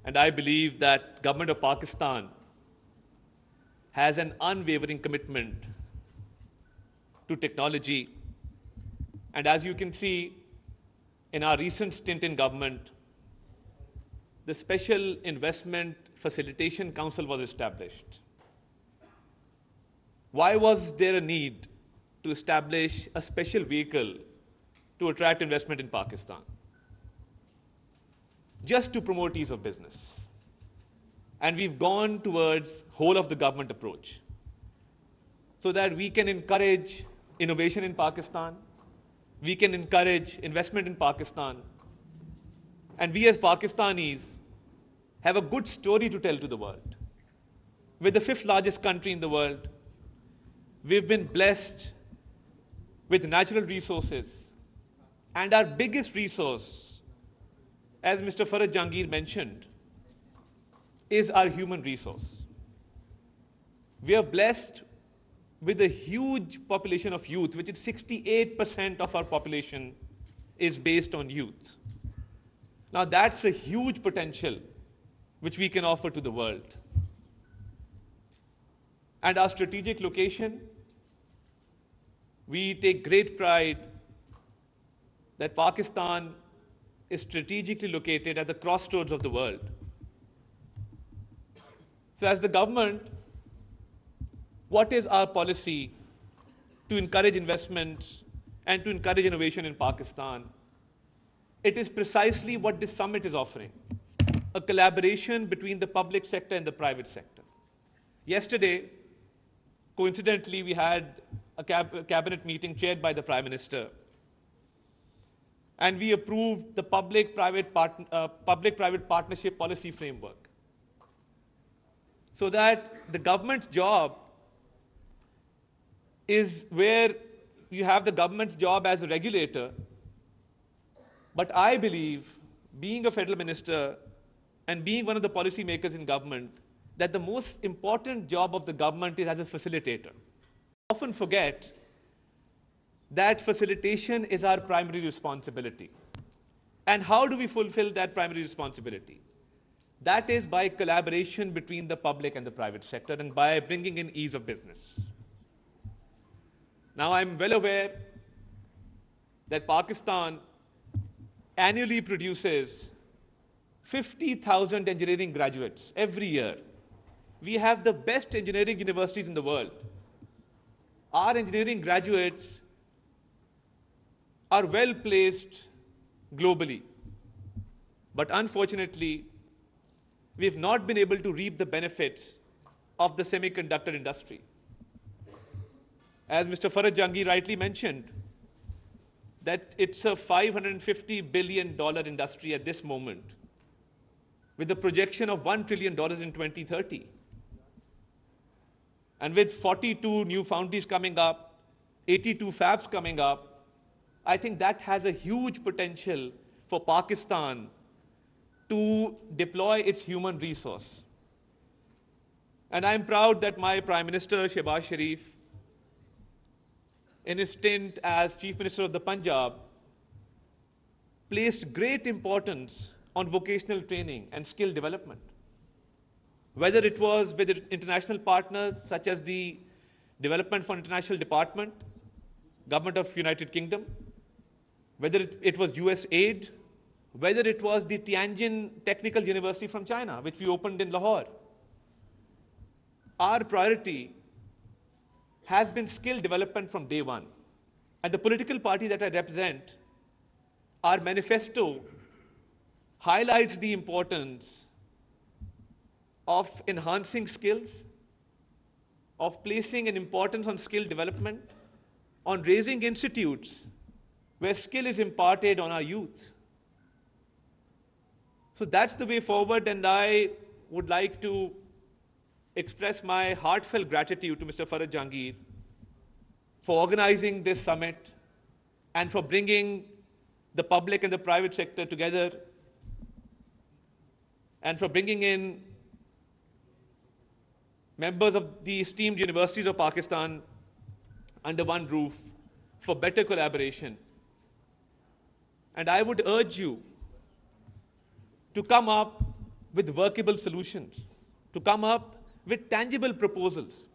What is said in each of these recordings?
And I believe that government of Pakistan has an unwavering commitment to technology. And as you can see, in our recent stint in government, the Special Investment Facilitation Council was established. Why was there a need to establish a special vehicle to attract investment in Pakistan? Just to promote ease of business. And we've gone towards whole of the government approach so that we can encourage innovation in Pakistan, we can encourage investment in Pakistan, and we as Pakistanis have a good story to tell to the world. We're the 5th largest country in the world. We've been blessed with natural resources, and our biggest resource, as Mr. Jahangir mentioned, is our human resource. We are blessed with a huge population of youth, which is 68% of our population is based on youth. Now that's a huge potential which we can offer to the world. And our strategic location, we take great pride that Pakistan is strategically located at the crossroads of the world. So as the government, what is our policy to encourage investments and to encourage innovation in Pakistan? It is precisely what this summit is offering, a collaboration between the public sector and the private sector. Yesterday, coincidentally, we had a cabinet meeting chaired by the Prime Minister, and we approved the public-private partnership policy framework, so that the government's job is where you have the government's job as a regulator. But I believe, being a federal minister and being one of the policy makers in government, that the most important job of the government is as a facilitator. I often forget that facilitation is our primary responsibility. And how do we fulfill that primary responsibility? That is by collaboration between the public and the private sector and by bringing in ease of business. Now, I'm well aware that Pakistan annually produces 50,000 engineering graduates every year. We have the best engineering universities in the world. Our engineering graduates are well placed globally. But unfortunately, we have not been able to reap the benefits of the semiconductor industry. As Mr. Jahangir rightly mentioned, that it's a $550 billion industry at this moment, with a projection of $1 trillion in 2030. And with 42 new foundries coming up, 82 fabs coming up, I think that has a huge potential for Pakistan to deploy its human resource. And I'm proud that my Prime Minister, Shehbaz Sharif, in his stint as Chief Minister of the Punjab, placed great importance on vocational training and skill development. Whether it was with international partners such as the Development for International Department, Government of United Kingdom, whether it was US aid, whether it was the Tianjin Technical University from China, which we opened in Lahore. Our priority has been skill development from day one. And the political party that I represent, our manifesto highlights the importance of enhancing skills, of placing an importance on skill development, on raising institutes where skill is imparted on our youth. So that's the way forward, and I would like to express my heartfelt gratitude to Mr. Jahangir for organizing this summit and for bringing the public and the private sector together and for bringing in members of the esteemed universities of Pakistan under one roof for better collaboration. And I would urge you to come up with workable solutions, to come up with tangible proposals.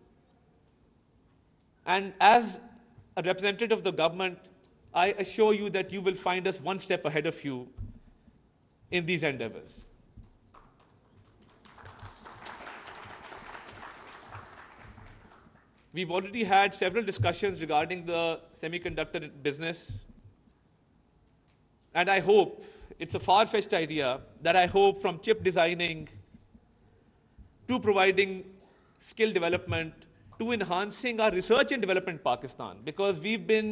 And as a representative of the government, I assure you that you will find us one step ahead of you in these endeavors. We've already had several discussions regarding the semiconductor business. And I hope, it's a far-fetched idea, that I hope from chip designing to providing skill development to enhancing our research and development in Pakistan, because we've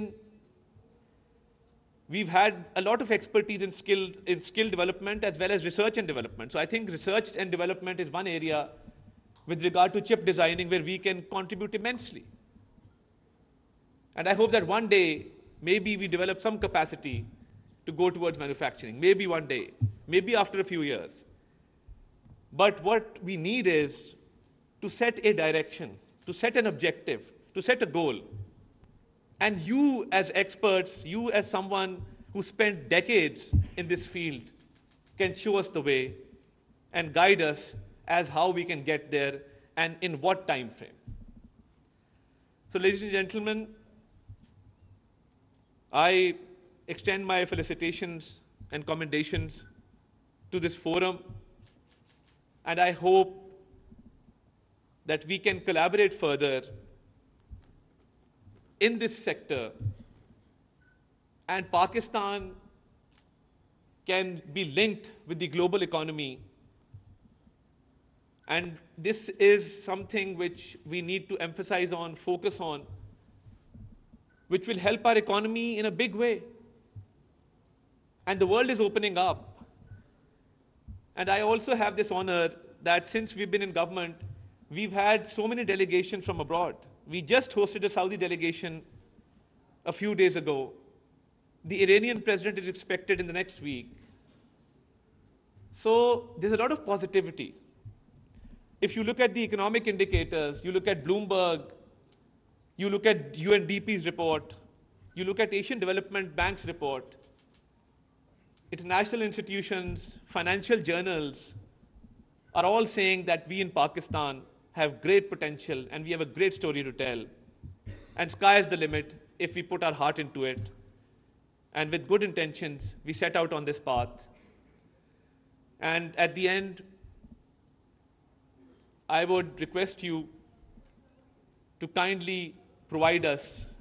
had a lot of expertise in skill development as well as research and development. So I think research and development is one area with regard to chip designing where we can contribute immensely. And I hope that one day, maybe we develop some capacity to go towards manufacturing. Maybe one day, maybe after a few years. But what we need is to set a direction, to set an objective, to set a goal. And you as experts, you as someone who spent decades in this field, can show us the way and guide us as how we can get there and in what time frame. So ladies and gentlemen, I extend my felicitations and commendations to this forum, and I hope that we can collaborate further in this sector, and Pakistan can be linked with the global economy. And this is something which we need to emphasize on, focus on, which will help our economy in a big way. And the world is opening up. And I also have this honor that since we've been in government, we've had so many delegations from abroad. We just hosted a Saudi delegation a few days ago. The Iranian president is expected in the next week. So there's a lot of positivity. If you look at the economic indicators, you look at Bloomberg, you look at UNDP's report, you look at Asian Development Bank's report, international institutions, financial journals are all saying that we in Pakistan have great potential and we have a great story to tell. And sky is the limit if we put our heart into it. And with good intentions, we set out on this path. And at the end, I would request you to kindly provide us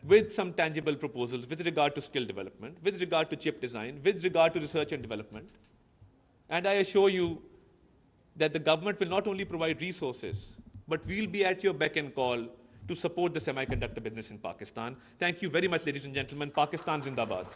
with some tangible proposals with regard to skill development, with regard to chip design, with regard to research and development. And I assure you that the government will not only provide resources, but we'll be at your beck and call to support the semiconductor business in Pakistan. Thank you very much, ladies and gentlemen. Pakistan Zindabad.